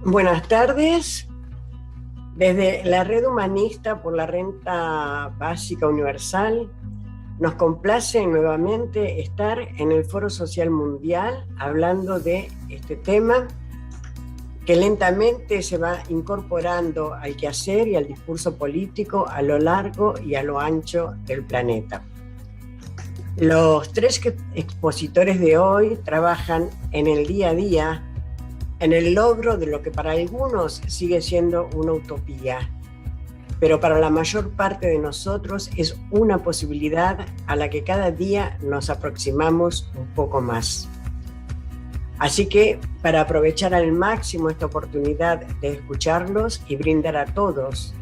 Buenas tardes. Desde la Red Humanista por la Renta Básica Universal, nos complace nuevamente estar en el Foro Social Mundial hablando de este tema que lentamente se va incorporando al quehacer y al discurso político a lo largo y a lo ancho del planeta. Los tres expositores de hoy trabajan en el día a día en el logro de lo que para algunos sigue siendo una utopía, pero para la mayor parte de nosotros es una posibilidad a la que cada día nos aproximamos un poco más. Así que, para aprovechar al máximo esta oportunidad de escucharlos y brindar a todos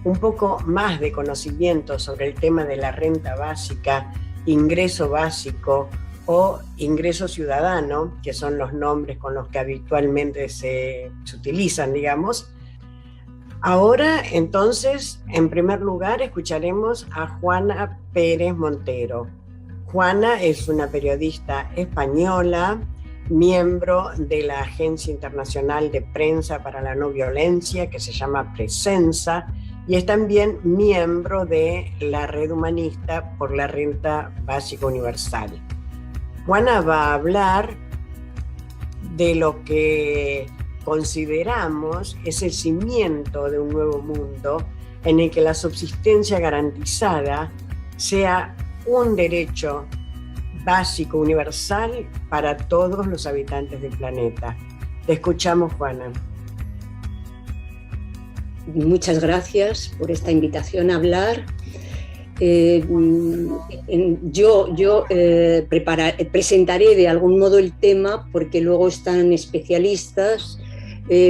un poco más de conocimiento sobre el tema de la renta básica, ingreso básico o ingreso ciudadano, que son los nombres con los que habitualmente se utilizan, digamos. Ahora, entonces, en primer lugar, escucharemos a Juana Pérez Montero. Juana es una periodista española, miembro de la Agencia Internacional de Prensa para la No Violencia, que se llama Presensa, y es también miembro de la Red Humanista por la Renta Básica Universal. Juana va a hablar de lo que consideramos es el cimiento de un nuevo mundo en el que la subsistencia garantizada sea un derecho básico universal para todos los habitantes del planeta. Te escuchamos, Juana. Muchas gracias por esta invitación a hablar. Presentaré de algún modo el tema porque luego están especialistas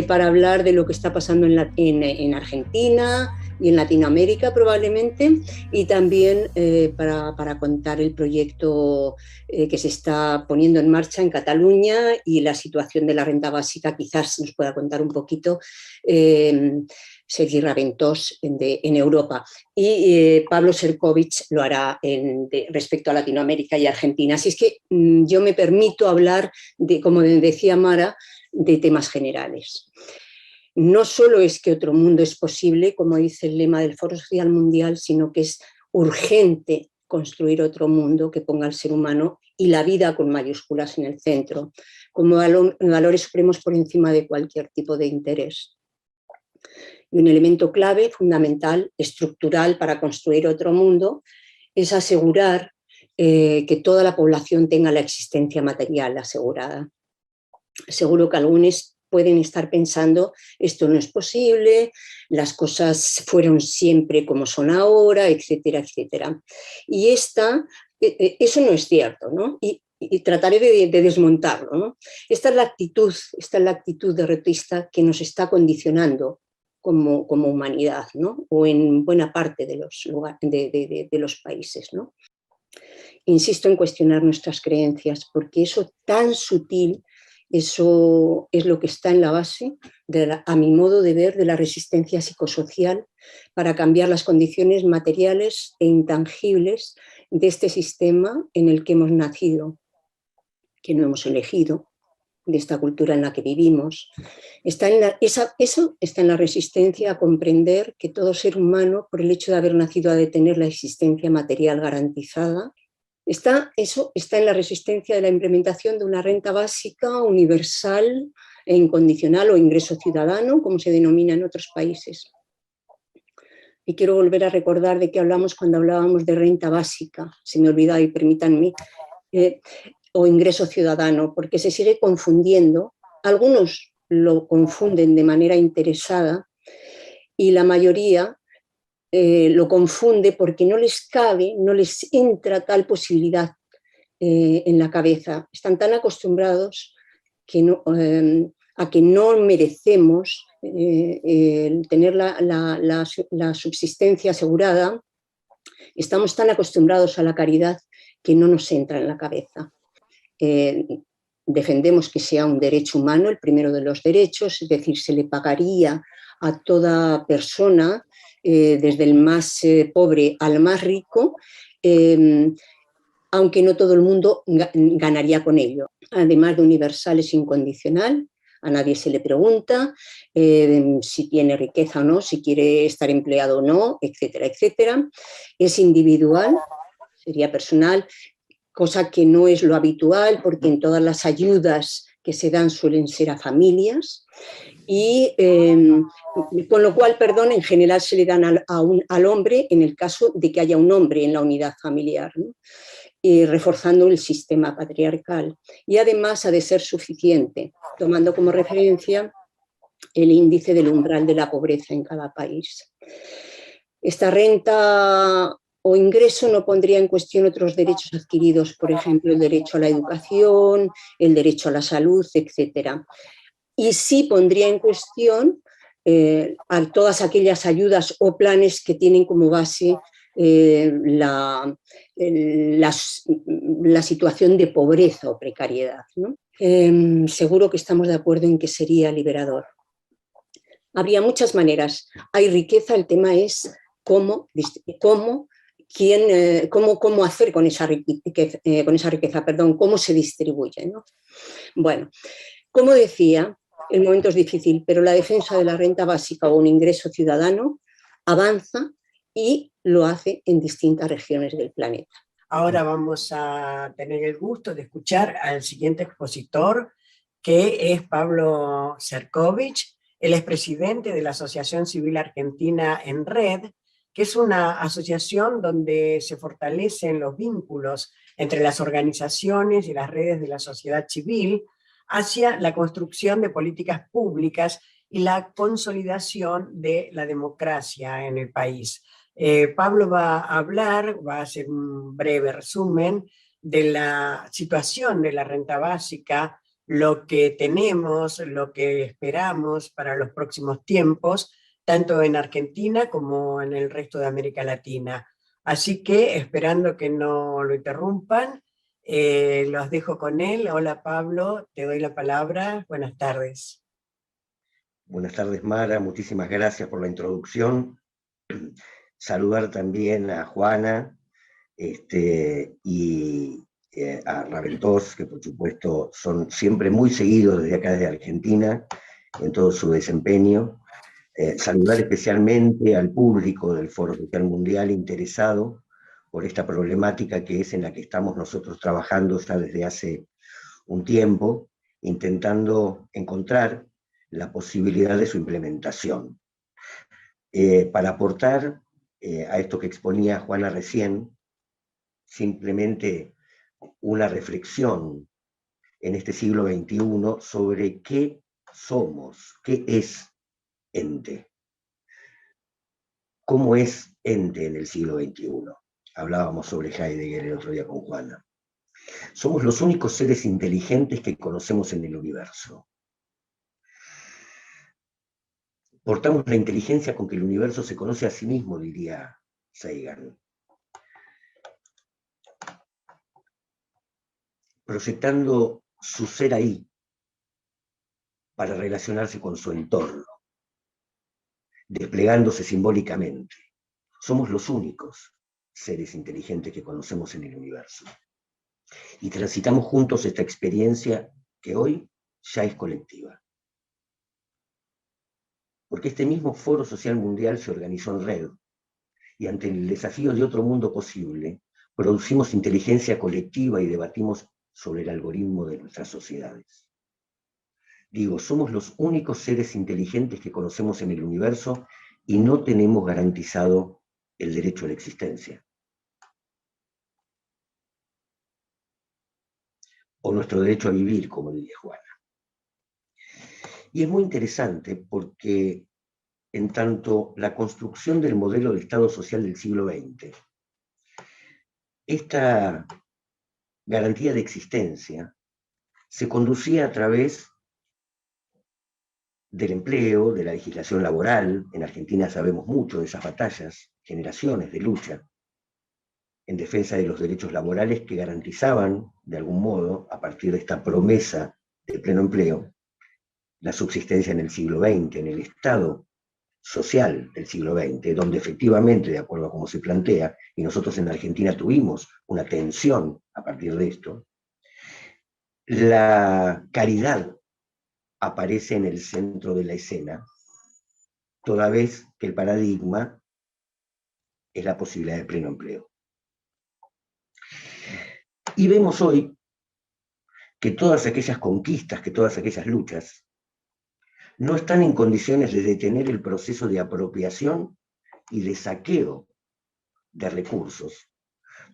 para hablar de lo que está pasando en Argentina y en Latinoamérica probablemente, y también para contar el proyecto que se está poniendo en marcha en Cataluña y la situación de la renta básica. Quizás nos pueda contar un poquito Sergi Raventós en Europa, y Pablo Serkovich lo hará respecto a Latinoamérica y Argentina. Así es que yo me permito hablar, como decía Mara, de temas generales. No solo es que otro mundo es posible, como dice el lema del Foro Social Mundial, sino que es urgente construir otro mundo que ponga al ser humano y la vida con mayúsculas en el centro, como valores supremos por encima de cualquier tipo de interés. Y un elemento clave, fundamental, estructural para construir otro mundo es asegurar que toda la población tenga la existencia material asegurada. Seguro que algunos pueden estar pensando, esto no es posible, las cosas fueron siempre como son ahora, etcétera, etcétera. Y eso no es cierto, ¿no? Y trataré de desmontarlo, ¿no? Esta es la actitud derrotista que nos está condicionando como humanidad, ¿no? O en buena parte de los países, ¿no? Insisto en cuestionar nuestras creencias, porque eso tan sutil, eso es lo que está en la base, a mi modo de ver, de la resistencia psicosocial para cambiar las condiciones materiales e intangibles de este sistema en el que hemos nacido, que no hemos elegido, de esta cultura en la que vivimos. Eso está en la resistencia a comprender que todo ser humano, por el hecho de haber nacido, ha de tener la existencia material garantizada. Eso está en la resistencia de la implementación de una renta básica universal e incondicional, o ingreso ciudadano, como se denomina en otros países. Y quiero volver a recordar de qué hablamos cuando hablábamos de renta básica, se me olvidaba y permítanme, o ingreso ciudadano, porque se sigue confundiendo. Algunos lo confunden de manera interesada y la mayoría lo confunde porque no les cabe, no les entra tal posibilidad en la cabeza. Están tan acostumbrados a que no merecemos tener la subsistencia asegurada. Estamos tan acostumbrados a la caridad que no nos entra en la cabeza. Defendemos que sea un derecho humano, el primero de los derechos, es decir, se le pagaría a toda persona, desde el más pobre al más rico, aunque no todo el mundo ganaría con ello. Además de universal, es incondicional, A nadie se le pregunta si tiene riqueza o no, si quiere estar empleado o no, etcétera, etcétera. Es individual, sería personal, cosa que no es lo habitual porque en todas las ayudas que se dan suelen ser a familias y con lo cual, perdón, en general se le dan al hombre en el caso de que haya un hombre en la unidad familiar, ¿no? Y reforzando el sistema patriarcal. Y además ha de ser suficiente, tomando como referencia el índice del umbral de la pobreza en cada país. Esta renta o ingreso no pondría en cuestión otros derechos adquiridos, por ejemplo, el derecho a la educación, el derecho a la salud, etcétera. Y sí pondría en cuestión a todas aquellas ayudas o planes que tienen como base la situación de pobreza o precariedad, ¿no? Seguro que estamos de acuerdo en que sería liberador. Habría muchas maneras. Hay riqueza, el tema es cómo hacer con esa riqueza, cómo se distribuye, ¿no? Bueno, como decía, el momento es difícil, pero la defensa de la renta básica o un ingreso ciudadano avanza y lo hace en distintas regiones del planeta. Ahora vamos a tener el gusto de escuchar al siguiente expositor, que es Pablo Cercovich. Él es presidente de la Asociación Civil Argentina en Red, que es una asociación donde se fortalecen los vínculos entre las organizaciones y las redes de la sociedad civil hacia la construcción de políticas públicas y la consolidación de la democracia en el país. Pablo va a hablar, va a hacer un breve resumen de la situación de la renta básica, lo que tenemos, lo que esperamos para los próximos tiempos, tanto en Argentina como en el resto de América Latina. Así que, esperando que no lo interrumpan, los dejo con él. Hola Pablo, te doy la palabra. Buenas tardes. Buenas tardes, Mara, muchísimas gracias por la introducción. Saludar también a Juana y a Raventós, que por supuesto son siempre muy seguidos desde acá, desde Argentina, en todo su desempeño. Saludar especialmente al público del Foro Social Mundial interesado por esta problemática que es en la que estamos nosotros trabajando ya desde hace un tiempo, intentando encontrar la posibilidad de su implementación. Para aportar a esto que exponía Juana recién, simplemente una reflexión en este siglo XXI sobre qué somos, qué es ente. ¿Cómo es ente en el siglo XXI? Hablábamos sobre Heidegger el otro día con Juana. Somos los únicos seres inteligentes que conocemos en el universo. Portamos la inteligencia con que el universo se conoce a sí mismo, diría Sagan. Proyectando su ser ahí para relacionarse con su entorno, desplegándose simbólicamente. Somos los únicos seres inteligentes que conocemos en el universo. Y transitamos juntos esta experiencia que hoy ya es colectiva. Porque este mismo Foro Social Mundial se organizó en red, y ante el desafío de otro mundo posible, producimos inteligencia colectiva y debatimos sobre el algoritmo de nuestras sociedades. Digo, somos los únicos seres inteligentes que conocemos en el universo y no tenemos garantizado el derecho a la existencia. O nuestro derecho a vivir, como diría Juana. Y es muy interesante porque en tanto la construcción del modelo de Estado social del siglo XX, esta garantía de existencia se conducía a través del empleo, de la legislación laboral. En Argentina sabemos mucho de esas batallas, generaciones de lucha en defensa de los derechos laborales que garantizaban, de algún modo, a partir de esta promesa de pleno empleo, la subsistencia en el siglo XX, en el Estado social del siglo XX, donde efectivamente, de acuerdo a cómo se plantea, y nosotros en Argentina tuvimos una tensión a partir de esto, la caridad aparece en el centro de la escena, toda vez que el paradigma es la posibilidad de pleno empleo. Y vemos hoy que todas aquellas conquistas, que todas aquellas luchas, no están en condiciones de detener el proceso de apropiación y de saqueo de recursos,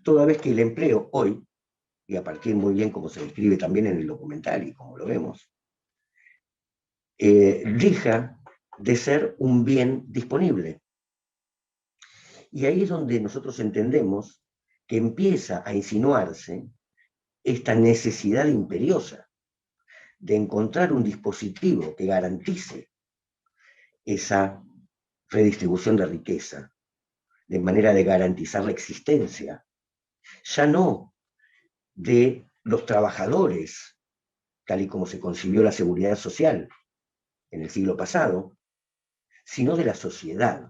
toda vez que el empleo hoy, y a partir muy bien como se describe también en el documental y como lo vemos, deja de ser un bien disponible. Y ahí es donde nosotros entendemos que empieza a insinuarse esta necesidad imperiosa de encontrar un dispositivo que garantice esa redistribución de riqueza, de manera de garantizar la existencia, ya no de los trabajadores, tal y como se concibió la seguridad social en el siglo pasado, sino de la sociedad.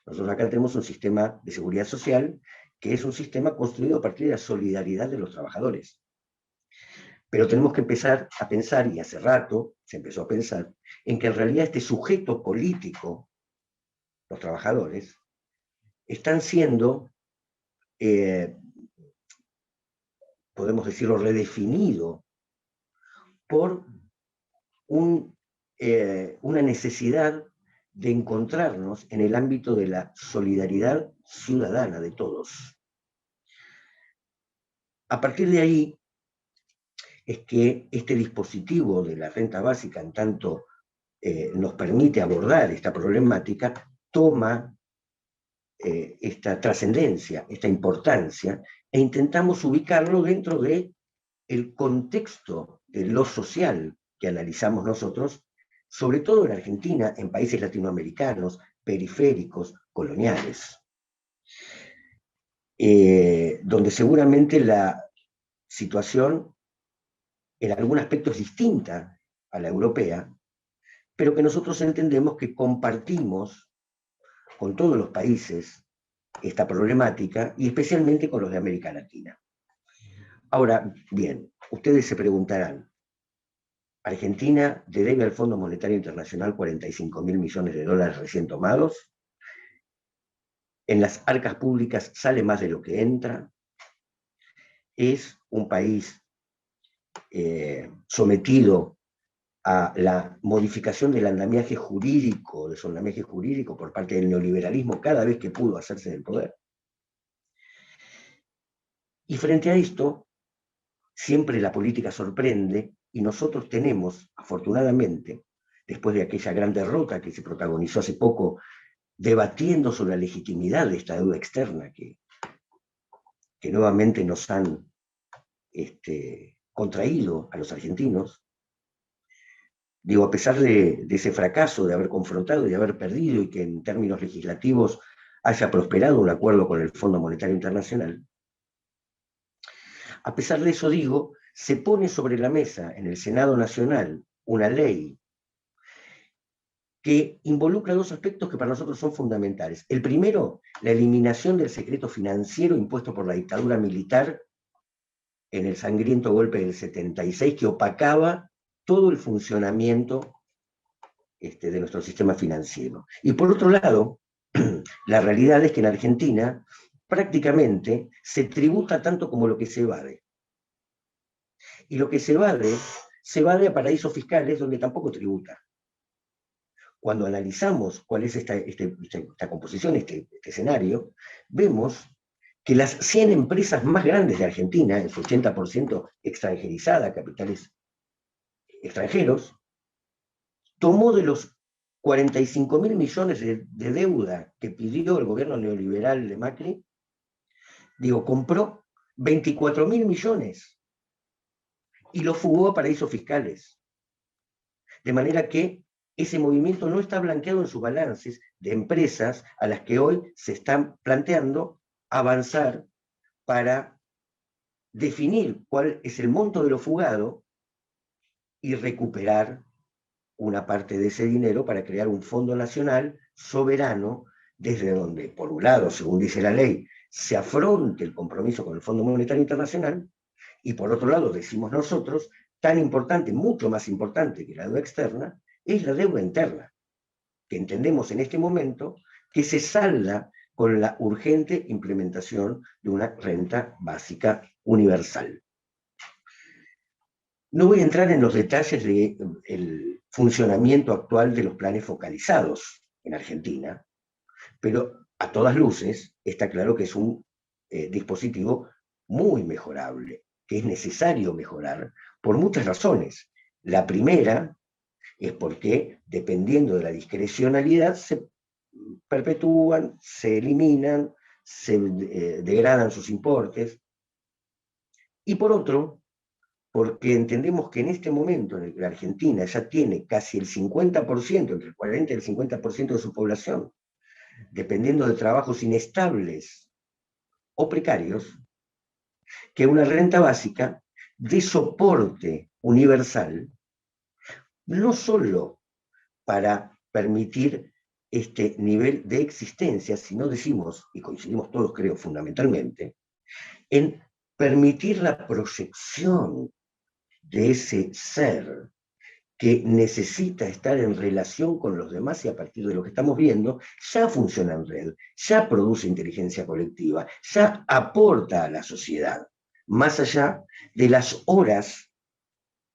Nosotros acá tenemos un sistema de seguridad social que es un sistema construido a partir de la solidaridad de los trabajadores. Pero tenemos que empezar a pensar, y hace rato se empezó a pensar, en que en realidad este sujeto político, los trabajadores, están siendo, podemos decirlo, redefinido por una necesidad de encontrarnos en el ámbito de la solidaridad ciudadana de todos. A partir de ahí es que este dispositivo de la renta básica, en tanto nos permite abordar esta problemática, toma esta trascendencia, esta importancia, e intentamos ubicarlo dentro del contexto de lo social que analizamos nosotros, sobre todo en Argentina, en países latinoamericanos, periféricos, coloniales, donde seguramente la situación en algún aspecto es distinta a la europea, pero que nosotros entendemos que compartimos con todos los países esta problemática, y especialmente con los de América Latina. Ahora, bien, ustedes se preguntarán, ¿Argentina le debe al Fondo Monetario Internacional 45.000 millones de dólares recién tomados? ¿En las arcas públicas sale más de lo que entra? ¿Es un país sometido a la modificación del andamiaje jurídico, de su andamiaje jurídico por parte del neoliberalismo cada vez que pudo hacerse del poder? Y frente a esto, siempre la política sorprende, y nosotros tenemos, afortunadamente, después de aquella gran derrota que se protagonizó hace poco, debatiendo sobre la legitimidad de esta deuda externa que nuevamente nos han contraído a los argentinos, digo, a pesar de ese fracaso de haber confrontado y de haber perdido, y que en términos legislativos haya prosperado un acuerdo con el Fondo Monetario Internacional, a pesar de eso, digo, se pone sobre la mesa en el Senado Nacional una ley que involucra dos aspectos que para nosotros son fundamentales. El primero, la eliminación del secreto financiero impuesto por la dictadura militar en el sangriento golpe del 76, que opacaba todo el funcionamiento de nuestro sistema financiero. Y por otro lado, la realidad es que en Argentina prácticamente se tributa tanto como lo que se evade. Y lo que se evade a paraísos fiscales donde tampoco tributa. Cuando analizamos cuál es esta composición, este escenario, vemos que las 100 empresas más grandes de Argentina, en su 80% extranjerizada, capitales extranjeros, tomó de los 45.000 millones de deuda que pidió el gobierno neoliberal de Macri, compró 24.000 millones y lo fugó a paraísos fiscales. De manera que ese movimiento no está blanqueado en sus balances de empresas a las que hoy se están planteando avanzar para definir cuál es el monto de lo fugado y recuperar una parte de ese dinero para crear un fondo nacional soberano, desde donde, por un lado, según dice la ley, se afronte el compromiso con el Fondo Monetario Internacional, y por otro lado, decimos nosotros, tan importante, mucho más importante que la deuda externa, es la deuda interna, que entendemos en este momento que se salda con la urgente implementación de una renta básica universal. No voy a entrar en los detalles del funcionamiento actual de los planes focalizados en Argentina, pero a todas luces está claro que es un dispositivo muy mejorable, que es necesario mejorar por muchas razones. La primera es porque, dependiendo de la discrecionalidad, se perpetúan, se eliminan, se degradan sus importes. Y por otro, porque entendemos que en este momento en el que la Argentina ya tiene casi el 50%, entre el 40 y el 50% de su población, dependiendo de trabajos inestables o precarios, que una renta básica de soporte universal, no solo para permitir este nivel de existencia, sino decimos, y coincidimos todos creo fundamentalmente, en permitir la proyección de ese ser que necesita estar en relación con los demás y a partir de lo que estamos viendo, ya funciona en red, ya produce inteligencia colectiva, ya aporta a la sociedad, más allá de las horas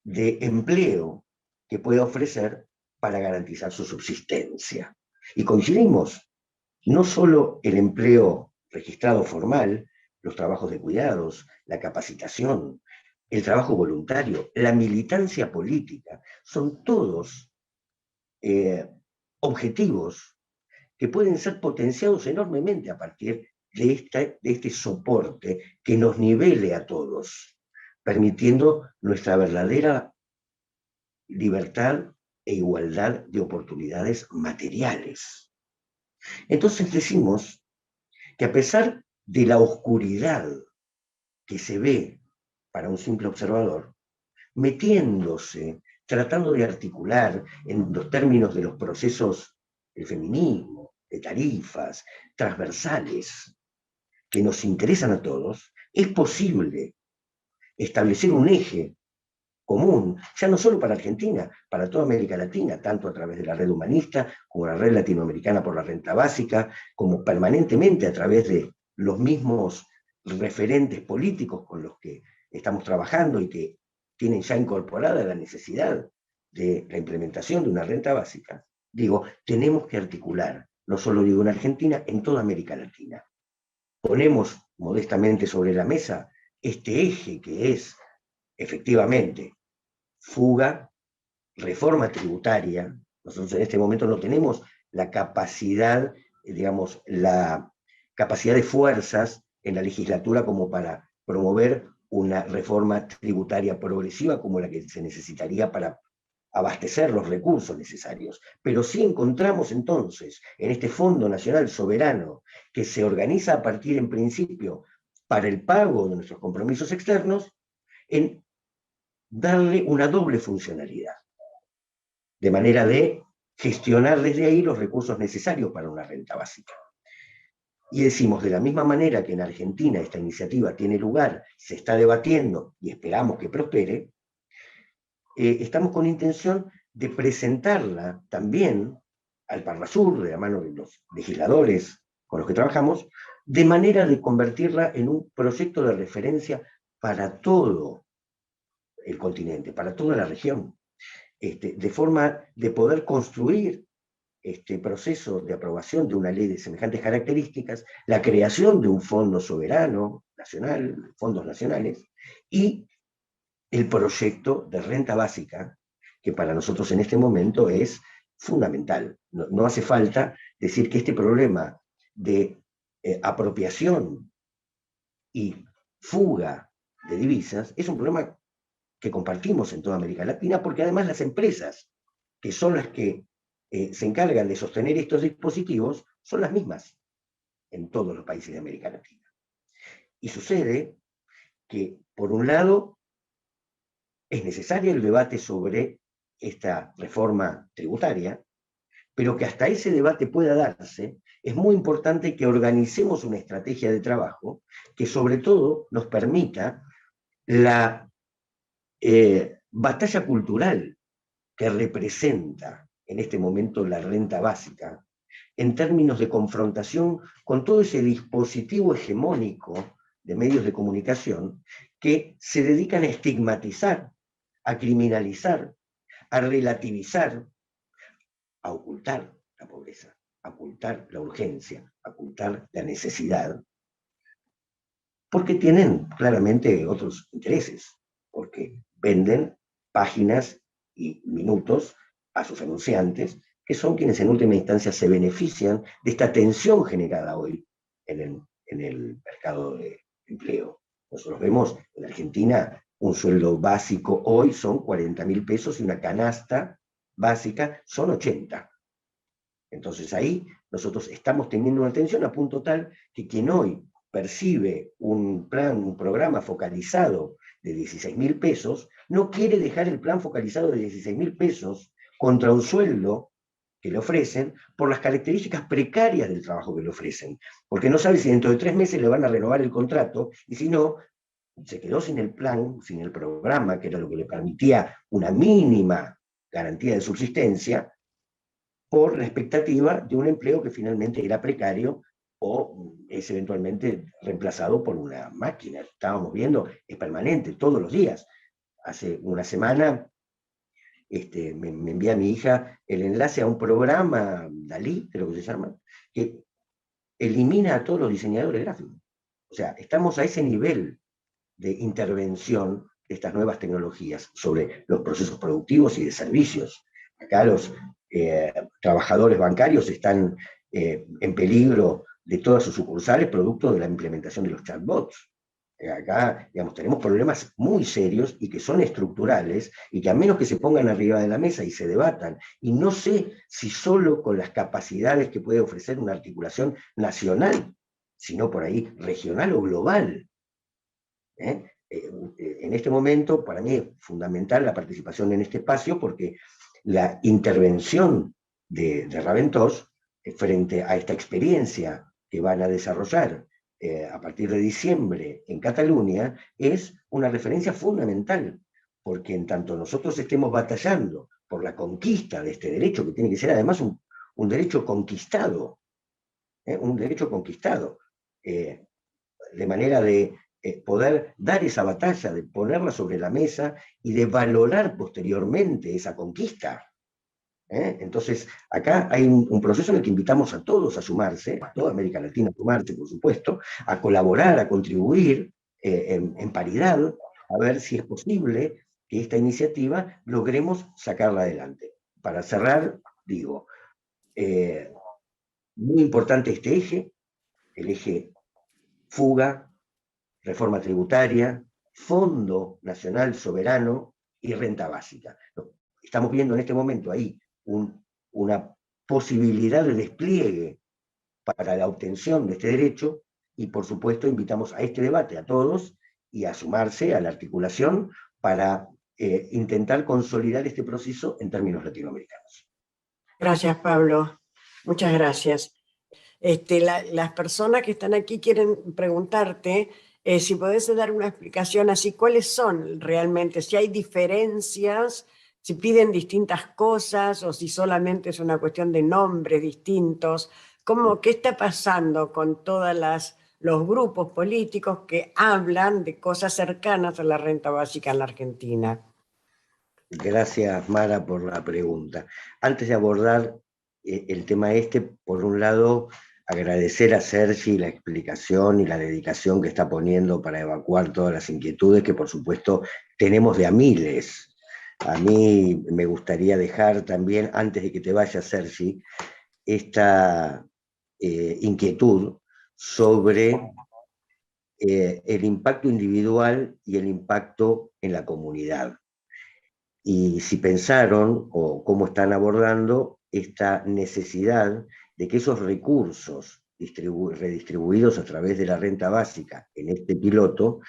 de empleo que puede ofrecer para garantizar su subsistencia. Y coincidimos, no solo el empleo registrado formal, los trabajos de cuidados, la capacitación, el trabajo voluntario, la militancia política, son todos objetivos que pueden ser potenciados enormemente a partir de este soporte que nos nivele a todos, permitiendo nuestra verdadera libertad e igualdad de oportunidades materiales. Entonces decimos que a pesar de la oscuridad que se ve para un simple observador, metiéndose, tratando de articular en los términos de los procesos del feminismo, de tarifas, transversales, que nos interesan a todos, es posible establecer un eje común, ya no solo para Argentina, para toda América Latina, tanto a través de la red humanista, como la red latinoamericana por la renta básica, como permanentemente a través de los mismos referentes políticos con los que estamos trabajando y que tienen ya incorporada la necesidad de la implementación de una renta básica. Digo, tenemos que articular, no solo digo en Argentina, en toda América Latina. Ponemos modestamente sobre la mesa este eje que es, efectivamente, fuga, reforma tributaria. Nosotros en este momento no tenemos la capacidad, digamos, la capacidad de fuerzas en la legislatura como para promover una reforma tributaria progresiva como la que se necesitaría para abastecer los recursos necesarios. Pero sí encontramos entonces en este Fondo Nacional Soberano que se organiza a partir en principio para el pago de nuestros compromisos externos, en darle una doble funcionalidad, de manera de gestionar desde ahí los recursos necesarios para una renta básica. Y decimos, de la misma manera que en Argentina esta iniciativa tiene lugar, se está debatiendo y esperamos que prospere, estamos con intención de presentarla también al Parnasur, de la mano de los legisladores con los que trabajamos, de manera de convertirla en un proyecto de referencia para todo el continente, para toda la región, de forma de poder construir este proceso de aprobación de una ley de semejantes características, la creación de un fondo soberano nacional, fondos nacionales, y el proyecto de renta básica, que para nosotros en este momento es fundamental. No hace falta decir que este problema de apropiación y fuga de divisas es un problema que compartimos en toda América Latina, porque además las empresas, que son las que se encargan de sostener estos dispositivos, son las mismas en todos los países de América Latina. Y sucede que, por un lado, es necesario el debate sobre esta reforma tributaria, pero que hasta ese debate pueda darse, es muy importante que organicemos una estrategia de trabajo que sobre todo nos permita la batalla cultural que representa en este momento la renta básica, en términos de confrontación con todo ese dispositivo hegemónico de medios de comunicación que se dedican a estigmatizar, a criminalizar, a relativizar, a ocultar la pobreza, a ocultar la urgencia, a ocultar la necesidad, porque tienen claramente otros intereses, porque venden páginas y minutos a sus anunciantes, que son quienes en última instancia se benefician de esta tensión generada hoy en el mercado de empleo. Nosotros vemos en Argentina un sueldo básico hoy son 40.000 pesos y una canasta básica son 80. Entonces ahí nosotros estamos teniendo una tensión a punto tal que quien hoy percibe un plan, un programa focalizado de 16.000 pesos, no quiere dejar el plan focalizado de 16.000 pesos contra un sueldo que le ofrecen por las características precarias del trabajo que le ofrecen, porque no sabe si dentro de 3 meses le van a renovar el contrato, y si no, se quedó sin el plan, sin el programa, que era lo que le permitía una mínima garantía de subsistencia, por la expectativa de un empleo que finalmente era precario o es eventualmente reemplazado por una máquina. Estábamos viendo, es permanente, todos los días. Hace una semana me envía mi hija el enlace a un programa, Dalí, creo que se llama, que elimina a todos los diseñadores gráficos. O sea, estamos a ese nivel de intervención de estas nuevas tecnologías sobre los procesos productivos y de servicios. Acá los trabajadores bancarios están en peligro de todas sus sucursales producto de la implementación de los chatbots. Acá, digamos, tenemos problemas muy serios y que son estructurales y que a menos que se pongan arriba de la mesa y se debatan, y no sé si solo con las capacidades que puede ofrecer una articulación nacional, sino por ahí regional o global. En este momento, para mí es fundamental la participación en este espacio porque la intervención de Raventós frente a esta experiencia que van a desarrollar a partir de diciembre en Cataluña es una referencia fundamental, porque en tanto nosotros estemos batallando por la conquista de este derecho, que tiene que ser además un derecho conquistado, de manera de poder dar esa batalla, de ponerla sobre la mesa y de valorar posteriormente esa conquista. Entonces, acá hay un proceso en el que invitamos a todos a sumarse, a toda América Latina a sumarse, por supuesto, a colaborar, a contribuir en paridad, a ver si es posible que esta iniciativa logremos sacarla adelante. Para cerrar, digo, muy importante este eje, el eje fuga, reforma tributaria, Fondo Nacional Soberano y renta básica. Estamos viendo en este momento ahí una posibilidad de despliegue para la obtención de este derecho y por supuesto invitamos a este debate a todos y a sumarse a la articulación para intentar consolidar este proceso en términos latinoamericanos. Gracias, Pablo. Muchas gracias. Las personas que están aquí quieren preguntarte si podés dar una explicación así, cuáles son realmente, si hay diferencias, si piden distintas cosas o si solamente es una cuestión de nombres distintos. ¿Qué está pasando con todos los grupos políticos que hablan de cosas cercanas a la renta básica en la Argentina? Gracias, Mara, por la pregunta. Antes de abordar el tema por un lado, agradecer a Sergi la explicación y la dedicación que está poniendo para evacuar todas las inquietudes que, por supuesto, tenemos de a miles. A mí me gustaría dejar también, antes de que te vayas, Sergi, esta inquietud sobre el impacto individual y el impacto en la comunidad. Y si pensaron o cómo están abordando esta necesidad de que esos recursos redistribuidos a través de la renta básica en este piloto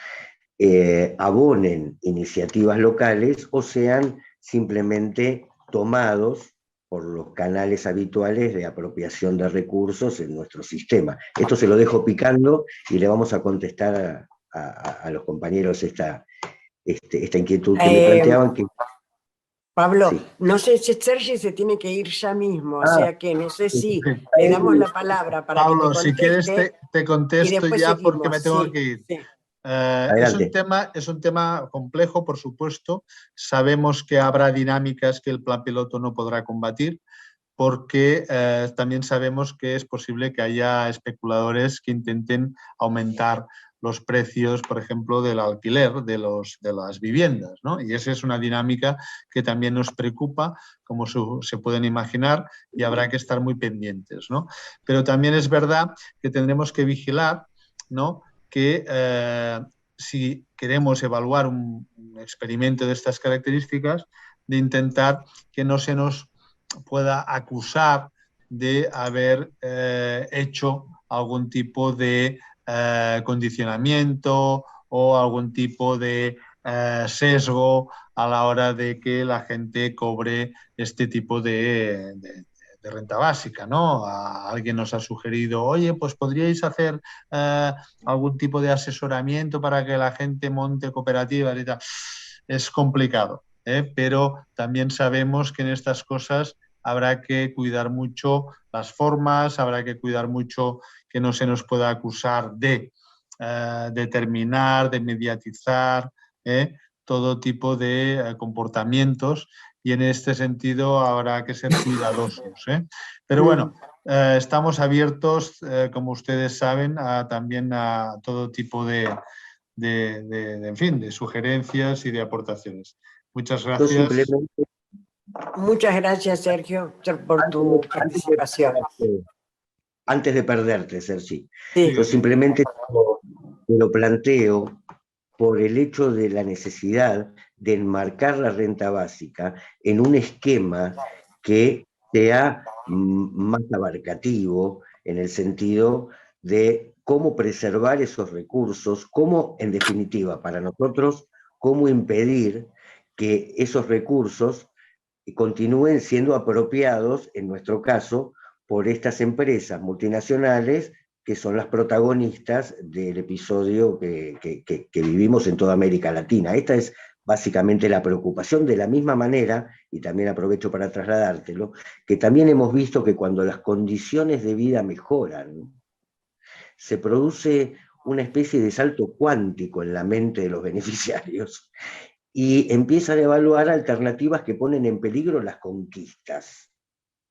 abonen iniciativas locales o sean simplemente tomados por los canales habituales de apropiación de recursos en nuestro sistema. Esto se lo dejo picando y le vamos a contestar a los compañeros esta esta inquietud que me planteaban. Pablo, Sí. no sé si Sergi se tiene que ir ya mismo, o sea que no sé si Sí. le damos la palabra para Pablo, que te conteste. si quieres te y contesto después ya seguimos. porque me tengo Sí, que ir. sí. Es un tema complejo, por supuesto. Sabemos que habrá dinámicas que el plan piloto no podrá combatir, porque también sabemos que es posible que haya especuladores que intenten aumentar los precios, por ejemplo, del alquiler de las viviendas, ¿no? Y esa es una dinámica que también nos preocupa, como se pueden imaginar, y habrá que estar muy pendientes, ¿no? Pero también es verdad que tendremos que vigilar, ¿no?, que si queremos evaluar un experimento de estas características, de intentar que no se nos pueda acusar de haber hecho algún tipo de condicionamiento o algún tipo de sesgo a la hora de que la gente cobre este tipo de renta básica, ¿no? Alguien nos ha sugerido, oye, pues podríais hacer algún tipo de asesoramiento para que la gente monte cooperativas y tal. Es complicado, pero también sabemos que en estas cosas habrá que cuidar mucho las formas, habrá que cuidar mucho que no se nos pueda acusar de determinar, de mediatizar todo tipo de comportamientos, y en este sentido habrá que ser cuidadosos. Pero bueno, estamos abiertos, como ustedes saben, también a todo tipo en fin, de sugerencias y de aportaciones. Muchas gracias. Muchas gracias, Sergio, por tu participación. Antes de perderte, Sergi, Sí. yo simplemente lo planteo por el hecho de la necesidad de enmarcar la renta básica en un esquema que sea más abarcativo, en el sentido de cómo preservar esos recursos, cómo, en definitiva, para nosotros, cómo impedir que esos recursos continúen siendo apropiados, en nuestro caso, por estas empresas multinacionales que son las protagonistas del episodio que vivimos en toda América Latina. Esta es básicamente la preocupación, de la misma manera, y también aprovecho para trasladártelo, que también hemos visto que cuando las condiciones de vida mejoran, se produce una especie de salto cuántico en la mente de los beneficiarios, y empiezan a evaluar alternativas que ponen en peligro las conquistas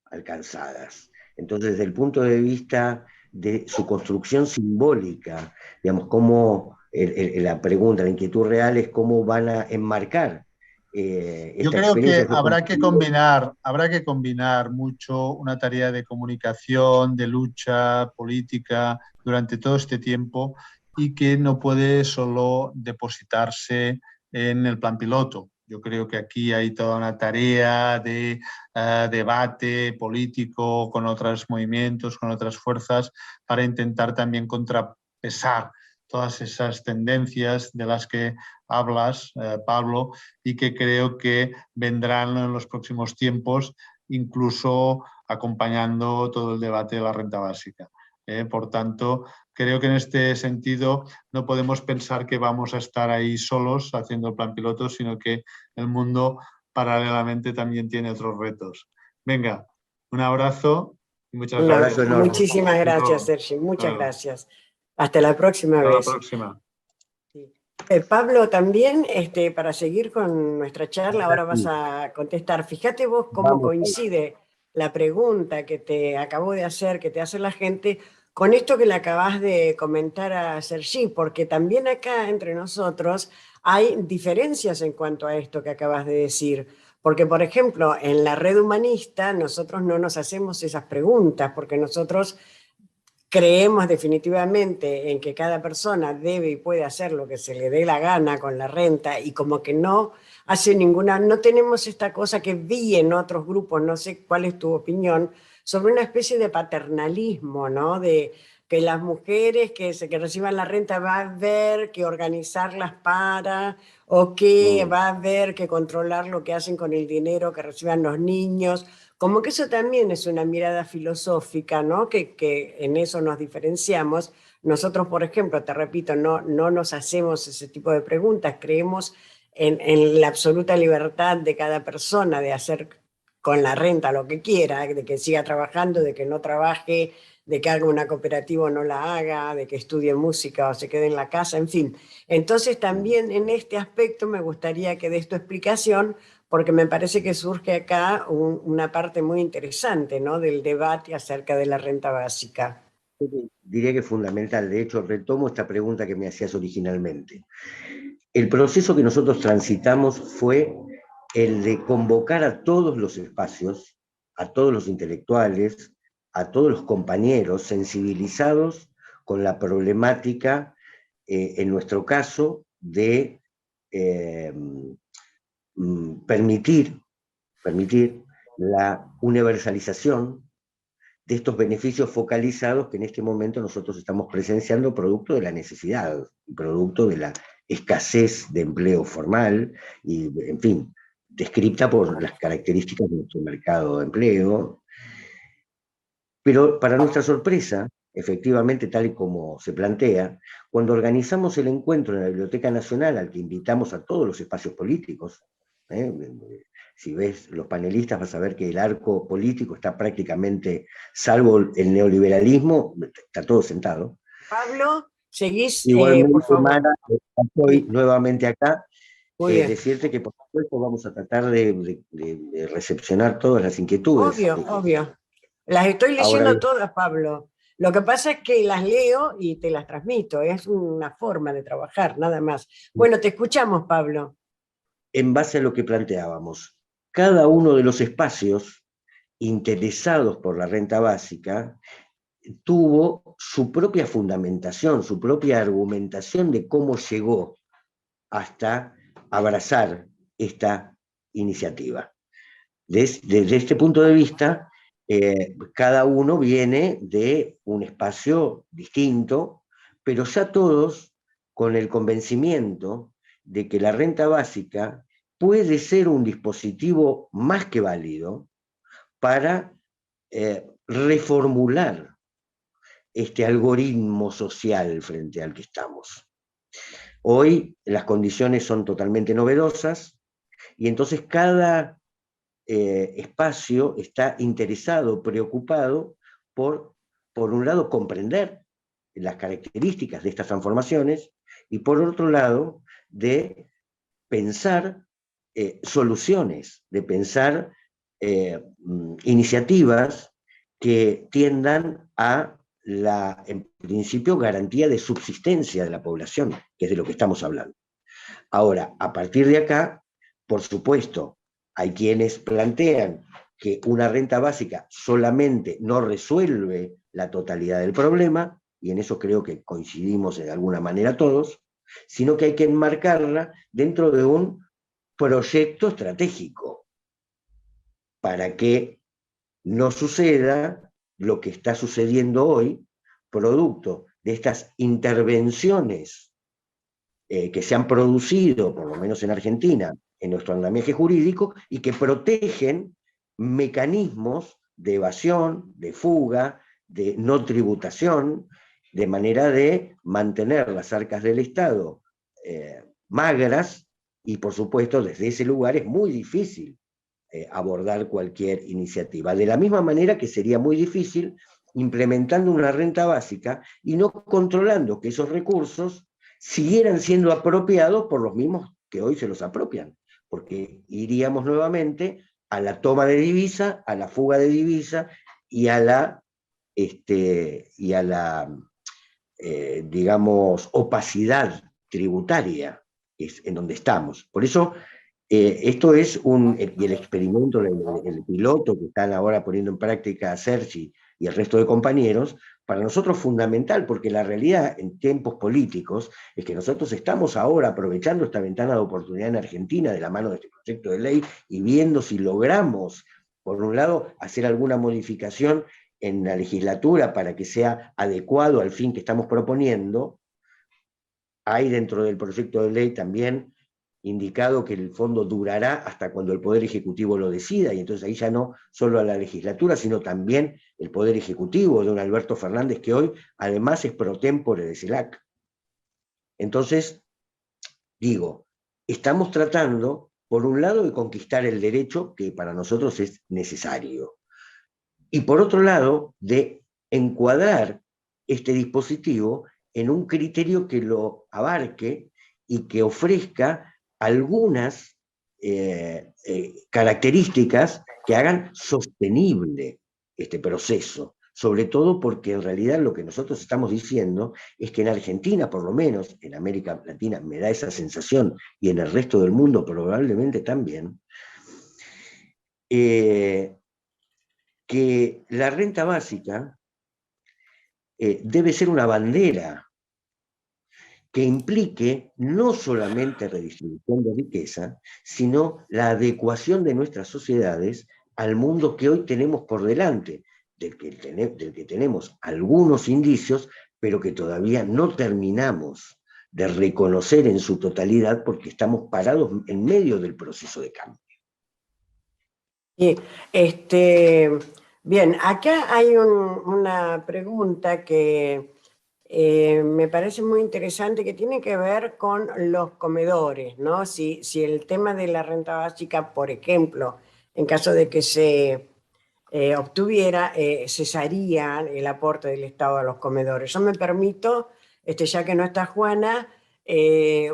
alcanzadas. Entonces, desde el punto de vista de su construcción simbólica, digamos, cómo la pregunta, la inquietud real es cómo van a enmarcar Yo creo que habrá que combinar mucho una tarea de comunicación, de lucha política durante todo este tiempo, y que no puede solo depositarse en el plan piloto. Yo creo que aquí hay toda una tarea de debate político con otros movimientos, con otras fuerzas, para intentar también contrapesar todas esas tendencias de las que hablas, Pablo, y que creo que vendrán en los próximos tiempos, incluso acompañando todo el debate de la renta básica. Por tanto, creo que en este sentido no podemos pensar que vamos a estar ahí solos haciendo el plan piloto, sino que el mundo paralelamente también tiene otros retos. Venga, un abrazo y muchas gracias. Muchísimas gracias, Sergi, muchas gracias. Hasta la próxima vez. Hasta la próxima. Sí. Pablo, también para seguir con nuestra charla, ahora vas a contestar. Fíjate vos cómo coincide la pregunta que te acabo de hacer, que te hace la gente, con esto que le acabas de comentar a Sergi, porque también acá entre nosotros hay diferencias en cuanto a esto que acabas de decir. Porque, por ejemplo, en la red humanista nosotros no nos hacemos esas preguntas, porque nosotros creemos definitivamente en que cada persona debe y puede hacer lo que se le dé la gana con la renta, y como que no hace ninguna, no tenemos esta cosa que vi en otros grupos, no sé cuál es tu opinión, sobre una especie de paternalismo, ¿no? De que las mujeres que reciban la renta va a haber que organizarlas para, o que va a haber que controlar lo que hacen con el dinero que reciban los niños. Como que eso también es una mirada filosófica, ¿no? Que en eso nos diferenciamos. Nosotros, por ejemplo, te repito, no nos hacemos ese tipo de preguntas, creemos en la absoluta libertad de cada persona de hacer con la renta lo que quiera, de que siga trabajando, de que no trabaje, de que haga una cooperativa o no la haga, de que estudie música o se quede en la casa, en fin. Entonces también en este aspecto me gustaría que des tu explicación, porque me parece que surge acá una parte muy interesante, ¿no?, del debate acerca de la renta básica. Diría que es fundamental. De hecho, retomo esta pregunta que me hacías originalmente. El proceso que nosotros transitamos fue el de convocar a todos los espacios, a todos los intelectuales, a todos los compañeros sensibilizados con la problemática, en nuestro caso, de permitir la universalización de estos beneficios focalizados que en este momento nosotros estamos presenciando producto de la necesidad, producto de la escasez de empleo formal y, en fin, descrita por las características de nuestro mercado de empleo. Pero para nuestra sorpresa, efectivamente, tal y como se plantea, cuando organizamos el encuentro en la Biblioteca Nacional, al que invitamos a todos los espacios políticos, si ves los panelistas vas a ver que el arco político está prácticamente, salvo el neoliberalismo, está todo sentado. Pablo, seguís, Igualmente, por favor. Mara, estoy nuevamente acá. Decirte que por supuesto vamos a tratar de recepcionar todas las inquietudes. Obvio. Las estoy leyendo Ahora, todas, Pablo. Lo que pasa es que las leo y te las transmito. Es una forma de trabajar, nada más. Bueno, te escuchamos, Pablo. En base a lo que planteábamos, cada uno de los espacios interesados por la renta básica tuvo su propia fundamentación, su propia argumentación de cómo llegó hasta abrazar esta iniciativa. Desde este punto de vista, cada uno viene de un espacio distinto, pero ya todos con el convencimiento de que la renta básica puede ser un dispositivo más que válido para reformular este algoritmo social frente al que estamos. Hoy las condiciones son totalmente novedosas y entonces cada espacio está interesado, preocupado por un lado, comprender las características de estas transformaciones y por otro lado, de pensar soluciones, de pensar iniciativas que tiendan a la, en principio, garantía de subsistencia de la población, que es de lo que estamos hablando. Ahora, a partir de acá, por supuesto, hay quienes plantean que una renta básica solamente no resuelve la totalidad del problema, y en eso creo que coincidimos de alguna manera todos, sino que hay que enmarcarla dentro de un proyecto estratégico para que no suceda lo que está sucediendo hoy, producto de estas intervenciones que se han producido, por lo menos en Argentina, en nuestro andamiaje jurídico, y que protegen mecanismos de evasión, de fuga, de no tributación, de manera de mantener las arcas del Estado magras, y por supuesto desde ese lugar es muy difícil abordar cualquier iniciativa. De la misma manera que sería muy difícil implementando una renta básica y no controlando que esos recursos siguieran siendo apropiados por los mismos que hoy se los apropian, porque iríamos nuevamente a la toma de divisa, a la fuga de divisa y a la, digamos, opacidad tributaria, que es en donde estamos. Por eso, esto es y el experimento, el piloto que están ahora poniendo en práctica Sergi y el resto de compañeros, para nosotros fundamental, porque la realidad en tiempos políticos es que nosotros estamos ahora aprovechando esta ventana de oportunidad en Argentina de la mano de este proyecto de ley y viendo si logramos, por un lado, hacer alguna modificación en la legislatura para que sea adecuado al fin que estamos proponiendo. Hay dentro del proyecto de ley también indicado que el fondo durará hasta cuando el Poder Ejecutivo lo decida, y entonces ahí ya no solo a la legislatura, sino también el Poder Ejecutivo de un Alberto Fernández que hoy además es pro tempore de CELAC. Entonces, digo, estamos tratando, por un lado, de conquistar el derecho que para nosotros es necesario, y por otro lado, de encuadrar este dispositivo en un criterio que lo abarque y que ofrezca algunas características que hagan sostenible este proceso, sobre todo porque en realidad lo que nosotros estamos diciendo es que en Argentina, por lo menos, en América Latina me da esa sensación, y en el resto del mundo probablemente también, que la renta básica debe ser una bandera que implique no solamente redistribución de riqueza, sino la adecuación de nuestras sociedades al mundo que hoy tenemos por delante, del que tenemos algunos indicios, pero que todavía no terminamos de reconocer en su totalidad porque estamos parados en medio del proceso de cambio. Y bien, acá hay una pregunta que me parece muy interesante, que tiene que ver con los comedores, ¿no? Si el tema de la renta básica, por ejemplo, en caso de que se obtuviera, cesaría el aporte del Estado a los comedores. Yo me permito, ya que no está Juana,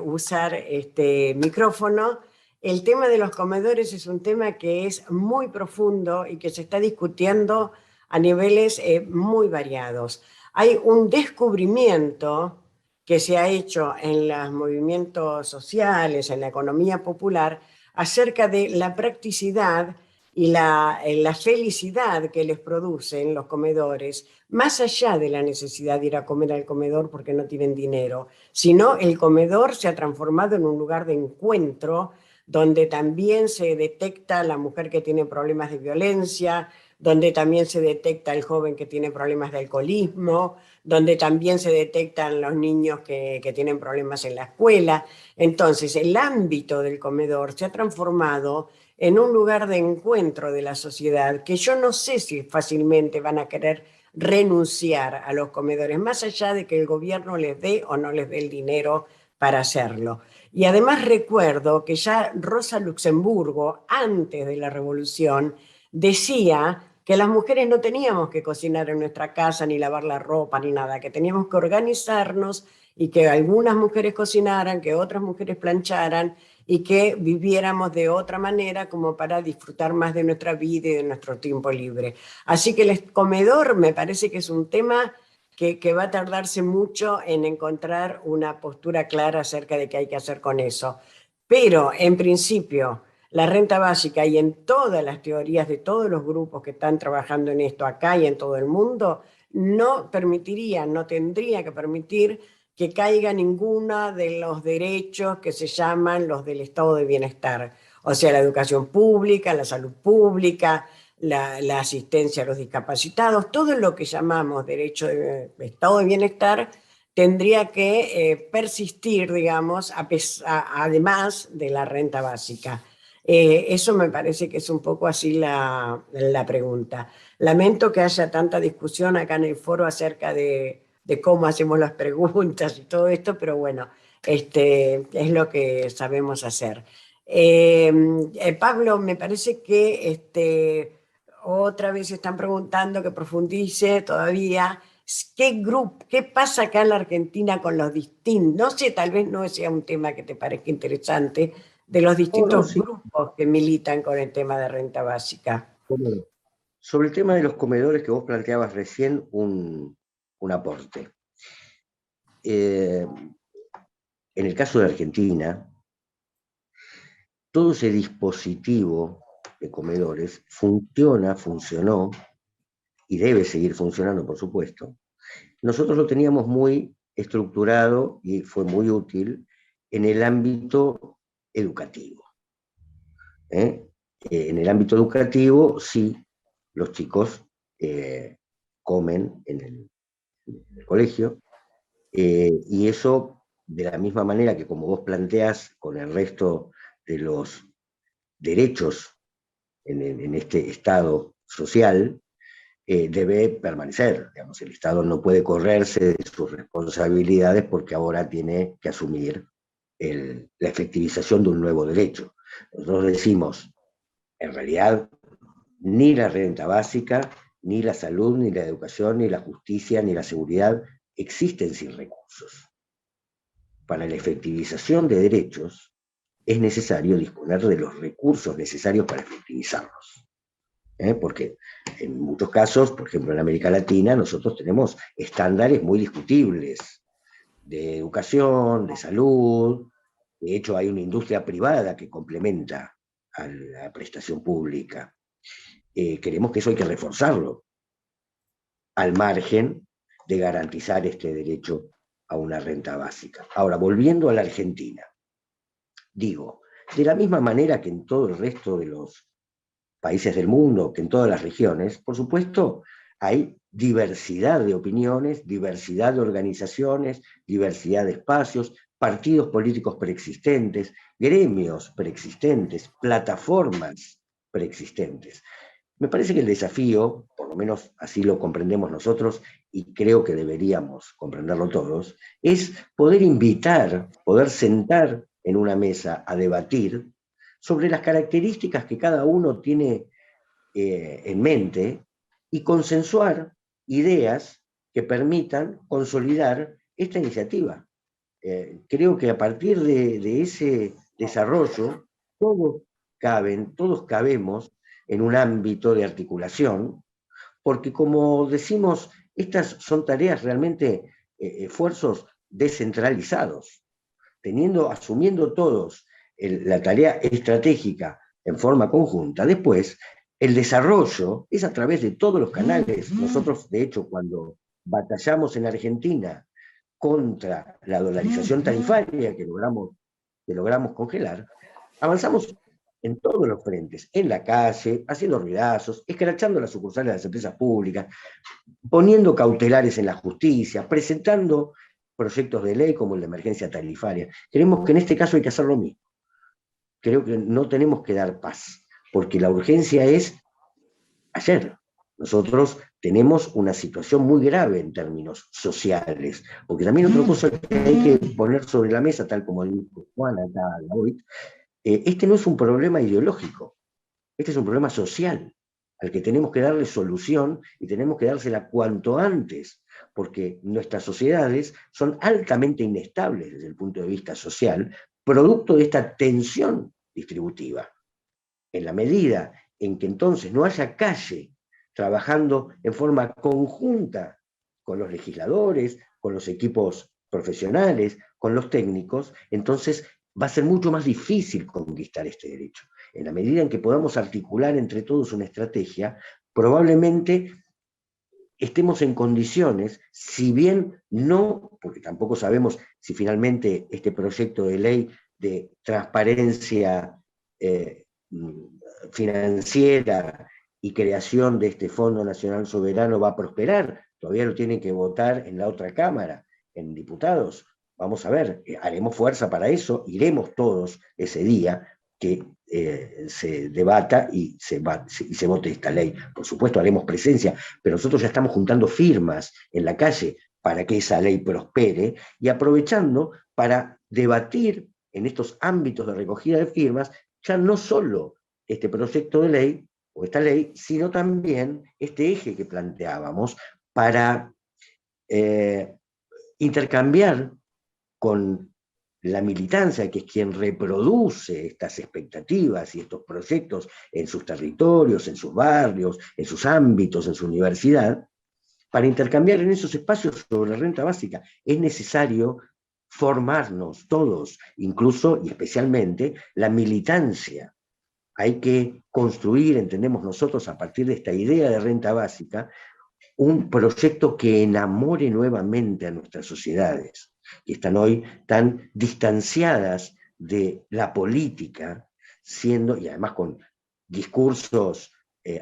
usar este micrófono. El tema de los comedores es un tema que es muy profundo y que se está discutiendo a niveles muy variados. Hay un descubrimiento que se ha hecho en los movimientos sociales, en la economía popular, acerca de la practicidad y la felicidad que les producen los comedores, más allá de la necesidad de ir a comer al comedor porque no tienen dinero, sino el comedor se ha transformado en un lugar de encuentro donde también se detecta la mujer que tiene problemas de violencia, donde también se detecta el joven que tiene problemas de alcoholismo, donde también se detectan los niños que tienen problemas en la escuela. Entonces, el ámbito del comedor se ha transformado en un lugar de encuentro de la sociedad, que yo no sé si fácilmente van a querer renunciar a los comedores, más allá de que el gobierno les dé o no les dé el dinero para hacerlo. Y además recuerdo que ya Rosa Luxemburgo, antes de la Revolución, decía que las mujeres no teníamos que cocinar en nuestra casa, ni lavar la ropa, ni nada, que teníamos que organizarnos y que algunas mujeres cocinaran, que otras mujeres plancharan y que viviéramos de otra manera como para disfrutar más de nuestra vida y de nuestro tiempo libre. Así que el comedor me parece que es un tema que va a tardarse mucho en encontrar una postura clara acerca de qué hay que hacer con eso. Pero, en principio, la renta básica y en todas las teorías de todos los grupos que están trabajando en esto acá y en todo el mundo, no permitiría, no tendría que permitir que caiga ninguno de los derechos que se llaman los del estado de bienestar. O sea, la educación pública, la salud pública, la asistencia a los discapacitados, todo lo que llamamos derecho de estado de bienestar tendría que persistir, digamos, además de la renta básica. Eso me parece que es un poco así la pregunta. Lamento que haya tanta discusión acá en el foro acerca de cómo hacemos las preguntas y todo esto, pero bueno, es lo que sabemos hacer. Pablo, me parece que otra vez están preguntando que profundice todavía qué pasa acá en la Argentina con los distintos, no sé, tal vez no sea un tema que te parezca interesante, de los distintos grupos que militan con el tema de renta básica. Sobre el tema de los comedores que vos planteabas recién, un aporte. En el caso de Argentina, todo ese dispositivo de comedores funcionó, y debe seguir funcionando, por supuesto. Nosotros lo teníamos muy estructurado y fue muy útil en el ámbito educativo. En el ámbito educativo, sí, los chicos comen en el colegio, y eso, de la misma manera que como vos planteás con el resto de los derechos en este estado social, debe permanecer. Digamos, el Estado no puede correrse de sus responsabilidades porque ahora tiene que asumir la efectivización de un nuevo derecho. Nosotros decimos, en realidad, ni la renta básica, ni la salud, ni la educación, ni la justicia, ni la seguridad existen sin recursos. Para la efectivización de derechos es necesario disponer de los recursos necesarios para efectivizarlos. Porque en muchos casos, por ejemplo en América Latina, nosotros tenemos estándares muy discutibles de educación, de salud. De hecho, hay una industria privada que complementa a la prestación pública. Creemos que eso hay que reforzarlo, al margen de garantizar este derecho a una renta básica. Ahora, volviendo a la Argentina, digo, de la misma manera que en todo el resto de los países del mundo, que en todas las regiones, por supuesto, hay diversidad de opiniones, diversidad de organizaciones, diversidad de espacios, partidos políticos preexistentes, gremios preexistentes, plataformas preexistentes. Me parece que el desafío, por lo menos así lo comprendemos nosotros, y creo que deberíamos comprenderlo todos, es poder invitar, poder sentar en una mesa a debatir sobre las características que cada uno tiene en mente y consensuar ideas que permitan consolidar esta iniciativa. Creo que a partir de ese desarrollo, todos cabemos en un ámbito de articulación, porque como decimos, estas son tareas realmente, esfuerzos descentralizados, asumiendo todos la tarea estratégica en forma conjunta. Después, el desarrollo es a través de todos los canales. Nosotros, de hecho, cuando batallamos en Argentina contra la dolarización tarifaria que logramos congelar, avanzamos en todos los frentes, en la calle, haciendo ruidazos, escrachando las sucursales de las empresas públicas, poniendo cautelares en la justicia, presentando proyectos de ley como el de emergencia tarifaria. Creemos que en este caso hay que hacer lo mismo. Creo que no tenemos que dar paz, porque la urgencia es ayer. Nosotros tenemos una situación muy grave en términos sociales, porque también otra cosa que hay que poner sobre la mesa, tal como dijo Juan acá hoy, este no es un problema ideológico, este es un problema social, al que tenemos que darle solución y tenemos que dársela cuanto antes, porque nuestras sociedades son altamente inestables desde el punto de vista social, producto de esta tensión distributiva. En la medida en que entonces no haya calle trabajando en forma conjunta con los legisladores, con los equipos profesionales, con los técnicos, entonces va a ser mucho más difícil conquistar este derecho. En la medida en que podamos articular entre todos una estrategia, probablemente estemos en condiciones, si bien no, porque tampoco sabemos si finalmente este proyecto de ley de transparencia financiera y creación de este Fondo Nacional Soberano va a prosperar, todavía lo tienen que votar en la otra Cámara, en diputados. Vamos a ver, haremos fuerza para eso, iremos todos ese día que se debata y se vote esta ley. Por supuesto haremos presencia, pero nosotros ya estamos juntando firmas en la calle para que esa ley prospere y aprovechando para debatir en estos ámbitos de recogida de firmas ya no solo este proyecto de ley o esta ley, sino también este eje que planteábamos para intercambiar con la militancia, que es quien reproduce estas expectativas y estos proyectos en sus territorios, en sus barrios, en sus ámbitos, en su universidad, para intercambiar en esos espacios sobre renta básica. Es necesario formarnos todos, incluso y especialmente la militancia. Hay que construir, entendemos nosotros, a partir de esta idea de renta básica, un proyecto que enamore nuevamente a nuestras sociedades, que están hoy tan distanciadas de la política, siendo, y además con discursos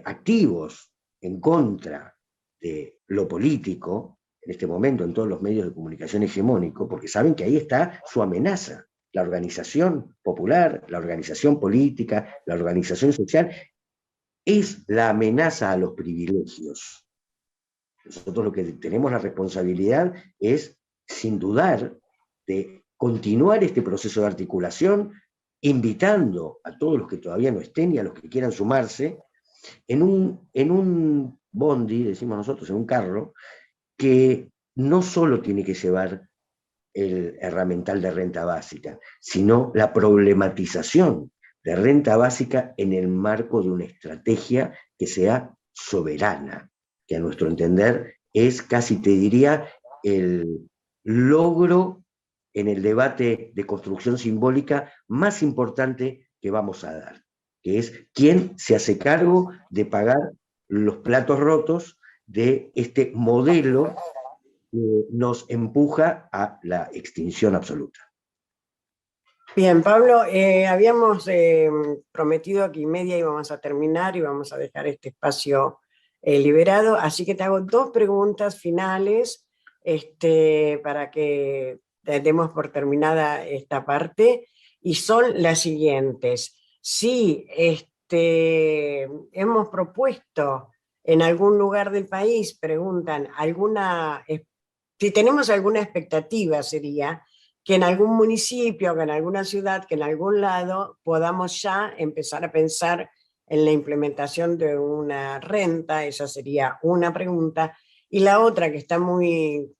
activos en contra de lo político, en este momento en todos los medios de comunicación hegemónicos, porque saben que ahí está su amenaza. La organización popular, la organización política, la organización social, es la amenaza a los privilegios. Nosotros lo que tenemos la responsabilidad es, sin dudar, de continuar este proceso de articulación, invitando a todos los que todavía no estén y a los que quieran sumarse, en un bondi, decimos nosotros, en un carro, que no solo tiene que llevar el herramental de renta básica, sino la problematización de renta básica en el marco de una estrategia que sea soberana, que a nuestro entender es casi, te diría, el logro en el debate de construcción simbólica más importante que vamos a dar, que es quién se hace cargo de pagar los platos rotos de este modelo que nos empuja a la extinción absoluta. Bien, Pablo, habíamos prometido que 1:30 íbamos a terminar y vamos a dejar este espacio liberado, así que te hago 2 preguntas finales para que demos por terminada esta parte, y son las siguientes. Si hemos propuesto en algún lugar del país, preguntan, si tenemos alguna expectativa, sería que en algún municipio, que en alguna ciudad, que en algún lado podamos ya empezar a pensar en la implementación de una renta. Esa sería una pregunta. Y la otra, que está muy,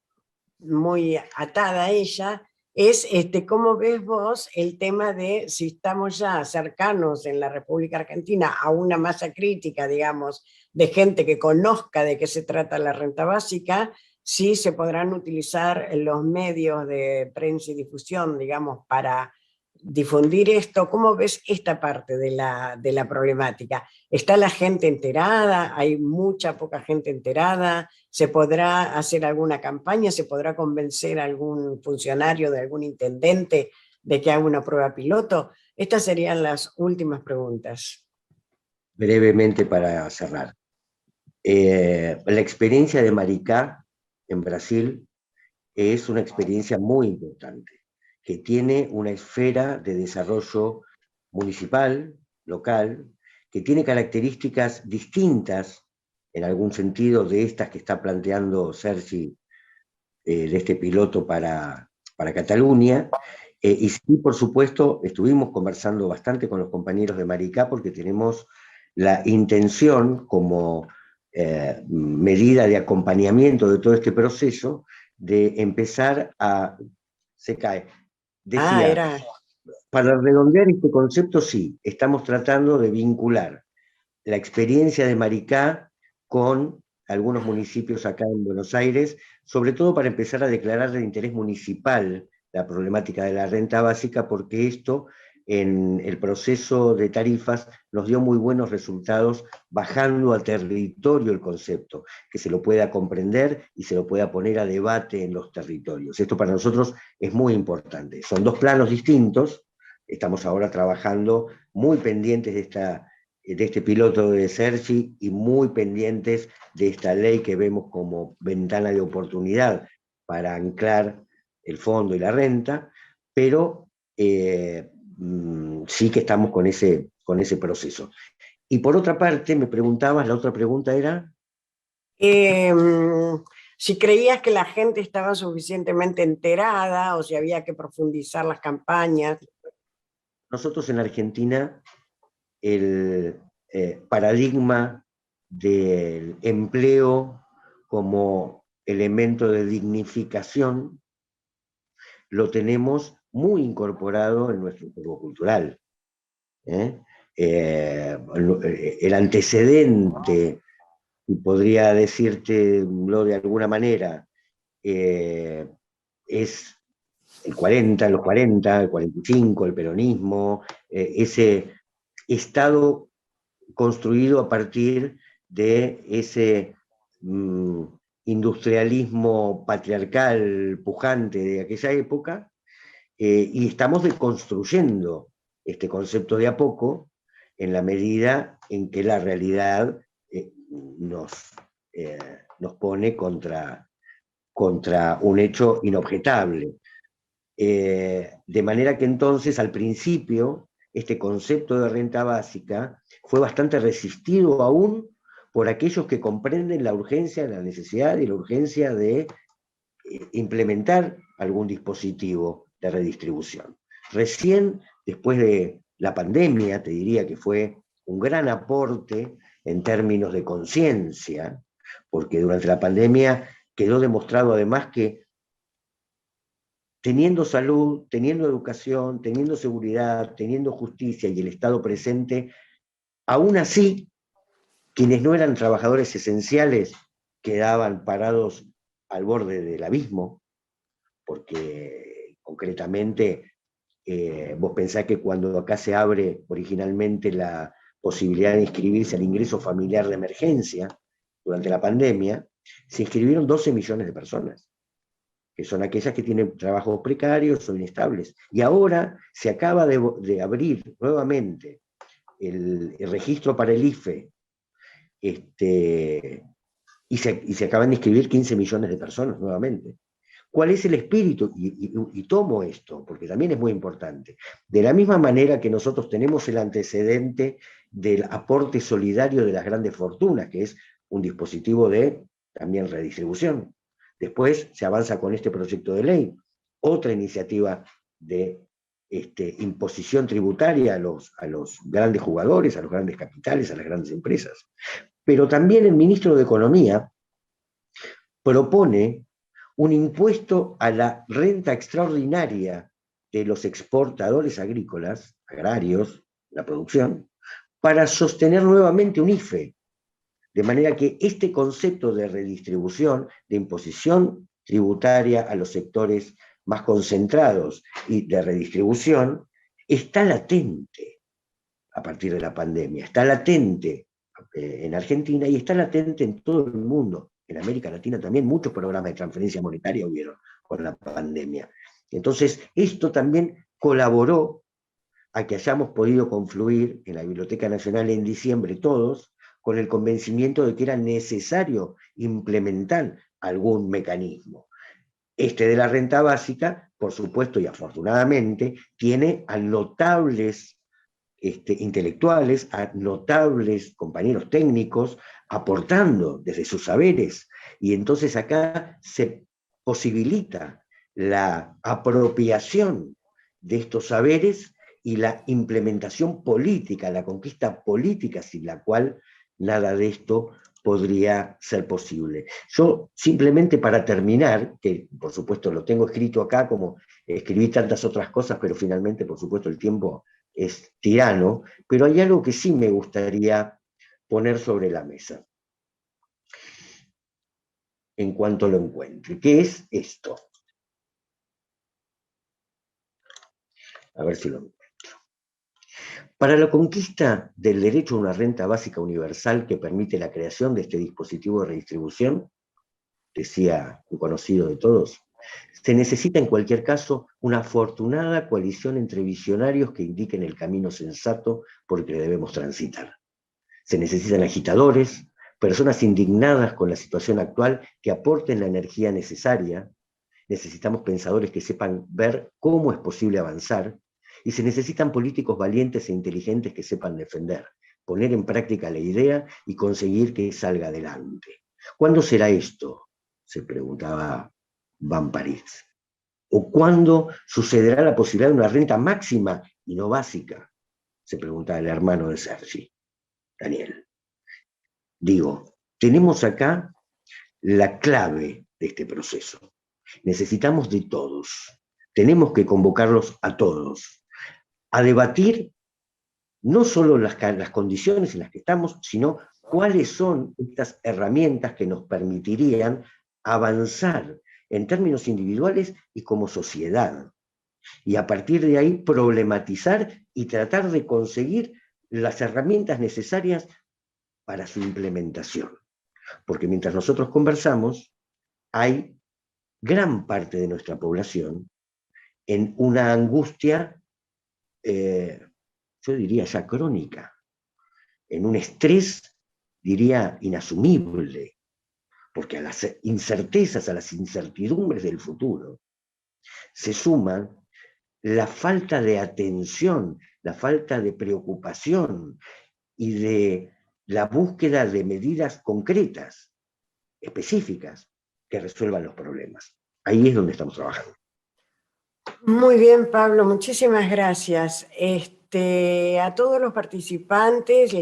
muy atada a ella, es ¿cómo ves vos el tema de si estamos ya cercanos en la República Argentina a una masa crítica, digamos, de gente que conozca de qué se trata la renta básica, si se podrán utilizar los medios de prensa y difusión, digamos, para difundir esto? ¿Cómo ves esta parte de la problemática? ¿Está la gente enterada? ¿Hay poca gente enterada? ¿Se podrá hacer alguna campaña? ¿Se podrá convencer a algún funcionario, de algún intendente, de que haga una prueba piloto? Estas serían las últimas preguntas. Brevemente para cerrar. La experiencia de Maricá en Brasil es una experiencia muy importante, que tiene una esfera de desarrollo municipal, local, que tiene características distintas, en algún sentido, de estas que está planteando Sergi, de este piloto para Cataluña. Y sí, por supuesto, estuvimos conversando bastante con los compañeros de Maricá, porque tenemos la intención, como medida de acompañamiento de todo este proceso, de empezar a... Se cae. Decía, para redondear este concepto, sí, estamos tratando de vincular la experiencia de Maricá con algunos municipios acá en Buenos Aires, sobre todo para empezar a declarar de interés municipal la problemática de la renta básica, porque esto en el proceso de tarifas nos dio muy buenos resultados, bajando a territorio el concepto, que se lo pueda comprender y se lo pueda poner a debate en los territorios. Esto para nosotros es muy importante. Son 2 planos distintos. Estamos ahora trabajando muy pendientes de este piloto de Sergi y muy pendientes de esta ley que vemos como ventana de oportunidad para anclar el fondo y la renta, pero sí que estamos con ese proceso. Y por otra parte, me preguntabas, la otra pregunta era... si creías que la gente estaba suficientemente enterada o si había que profundizar las campañas. Nosotros en Argentina, el paradigma del empleo como elemento de dignificación lo tenemos muy incorporado en nuestro juego cultural. El antecedente, y podría decírtelo de alguna manera, es el 40, los 40, el 45, el peronismo, ese Estado construido a partir de ese industrialismo patriarcal pujante de aquella época, y estamos deconstruyendo este concepto de a poco, en la medida en que la realidad nos pone contra un hecho inobjetable. De manera que entonces, al principio, este concepto de renta básica fue bastante resistido aún por aquellos que comprenden la urgencia, la necesidad y la urgencia de implementar algún dispositivo de redistribución. Recién, después de la pandemia, te diría que fue un gran aporte en términos de conciencia, porque durante la pandemia quedó demostrado además que teniendo salud, teniendo educación, teniendo seguridad, teniendo justicia y el Estado presente, aún así, quienes no eran trabajadores esenciales quedaban parados al borde del abismo, porque concretamente vos pensás que cuando acá se abre originalmente la posibilidad de inscribirse al ingreso familiar de emergencia durante la pandemia, se inscribieron 12 millones de personas, que son aquellas que tienen trabajos precarios o inestables. Y ahora se acaba de abrir nuevamente el registro para el IFE, y se acaban de inscribir 15 millones de personas nuevamente. ¿Cuál es el espíritu? Y tomo esto, porque también es muy importante. De la misma manera que nosotros tenemos el antecedente del aporte solidario de las grandes fortunas, que es un dispositivo de también redistribución. Después se avanza con este proyecto de ley, otra iniciativa de imposición tributaria a los grandes jugadores, a los grandes capitales, a las grandes empresas. Pero también el ministro de Economía propone un impuesto a la renta extraordinaria de los exportadores agrícolas, agrarios, la producción, para sostener nuevamente un IFE. De manera que este concepto de redistribución, de imposición tributaria a los sectores más concentrados y de redistribución, está latente a partir de la pandemia, está latente en Argentina y está latente en todo el mundo. En América Latina también muchos programas de transferencia monetaria hubieron con la pandemia. Entonces, esto también colaboró a que hayamos podido confluir en la Biblioteca Nacional en diciembre todos, con el convencimiento de que era necesario implementar algún mecanismo. Este de la renta básica, por supuesto y afortunadamente, tiene a notables intelectuales, a notables compañeros técnicos, aportando desde sus saberes. Y entonces acá se posibilita la apropiación de estos saberes y la implementación política, la conquista política, sin la cual nada de esto podría ser posible. Yo simplemente para terminar, que por supuesto lo tengo escrito acá como escribí tantas otras cosas, pero finalmente por supuesto el tiempo es tirano, pero hay algo que sí me gustaría poner sobre la mesa en cuanto lo encuentre, que es esto. A ver si lo encuentro. Para la conquista del derecho a una renta básica universal que permite la creación de este dispositivo de redistribución, decía un conocido de todos, se necesita en cualquier caso una afortunada coalición entre visionarios que indiquen el camino sensato por el que debemos transitar. Se necesitan agitadores, personas indignadas con la situación actual que aporten la energía necesaria. Necesitamos pensadores que sepan ver cómo es posible avanzar. Y se necesitan políticos valientes e inteligentes que sepan defender, poner en práctica la idea y conseguir que salga adelante. ¿Cuándo será esto?, se preguntaba Van París. ¿O cuándo sucederá la posibilidad de una renta máxima y no básica?, se preguntaba el hermano de Sergi, Daniel. Digo, tenemos acá la clave de este proceso. Necesitamos de todos. Tenemos que convocarlos a todos a debatir no solo las condiciones en las que estamos, sino cuáles son estas herramientas que nos permitirían avanzar en términos individuales y como sociedad. Y a partir de ahí problematizar y tratar de conseguir las herramientas necesarias para su implementación. Porque mientras nosotros conversamos, hay gran parte de nuestra población en una angustia yo diría ya crónica, en un estrés, diría, inasumible, porque a las incertezas, a las incertidumbres del futuro, se suman la falta de atención, la falta de preocupación y de la búsqueda de medidas concretas, específicas, que resuelvan los problemas. Ahí es donde estamos trabajando. Muy bien, Pablo, muchísimas gracias. A todos los participantes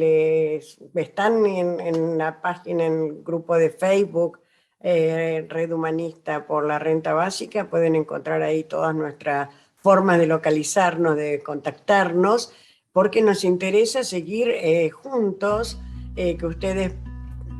están en la página, en el grupo de Facebook, Red Humanista por la Renta Básica. Pueden encontrar ahí todas nuestras formas de localizarnos, de contactarnos, porque nos interesa seguir juntos, que ustedes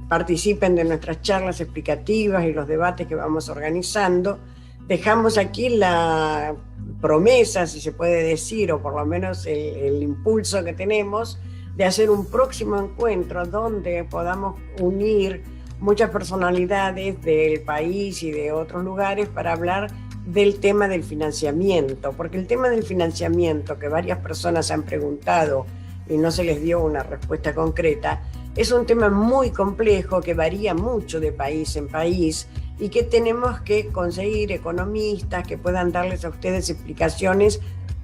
participen de nuestras charlas explicativas y los debates que vamos organizando. Dejamos aquí la promesa, si se puede decir, o por lo menos el impulso que tenemos de hacer un próximo encuentro donde podamos unir muchas personalidades del país y de otros lugares para hablar del tema del financiamiento, porque el tema del financiamiento, que varias personas han preguntado y no se les dio una respuesta concreta, es un tema muy complejo que varía mucho de país en país y que tenemos que conseguir economistas que puedan darles a ustedes explicaciones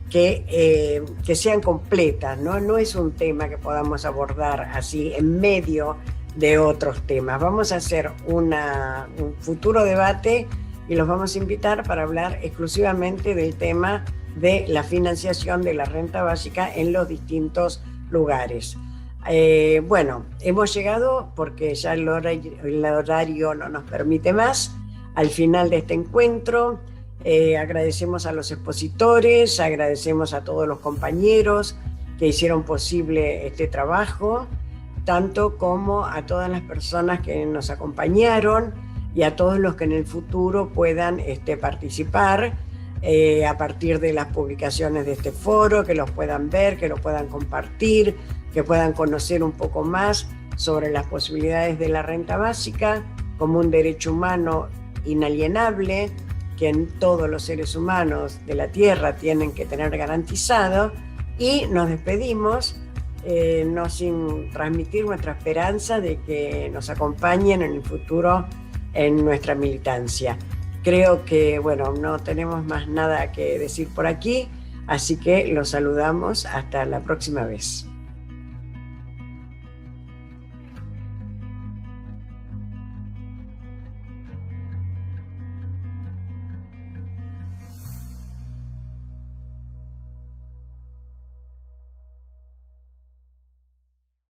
que sean completas, ¿no? No es un tema que podamos abordar así en medio de otros temas. Vamos a hacer un futuro debate y los vamos a invitar para hablar exclusivamente del tema de la financiación de la renta básica en los distintos lugares. Bueno, hemos llegado, porque ya el horario no nos permite más, al final de este encuentro. Agradecemos a los expositores, agradecemos a todos los compañeros que hicieron posible este trabajo, tanto como a todas las personas que nos acompañaron y a todos los que en el futuro puedan participar a partir de las publicaciones de este foro, que los puedan ver, que lo puedan compartir, que puedan conocer un poco más sobre las posibilidades de la renta básica como un derecho humano inalienable que en todos los seres humanos de la Tierra tienen que tener garantizado. Y nos despedimos, no sin transmitir nuestra esperanza de que nos acompañen en el futuro en nuestra militancia. Creo que, bueno, no tenemos más nada que decir por aquí, así que los saludamos hasta la próxima vez.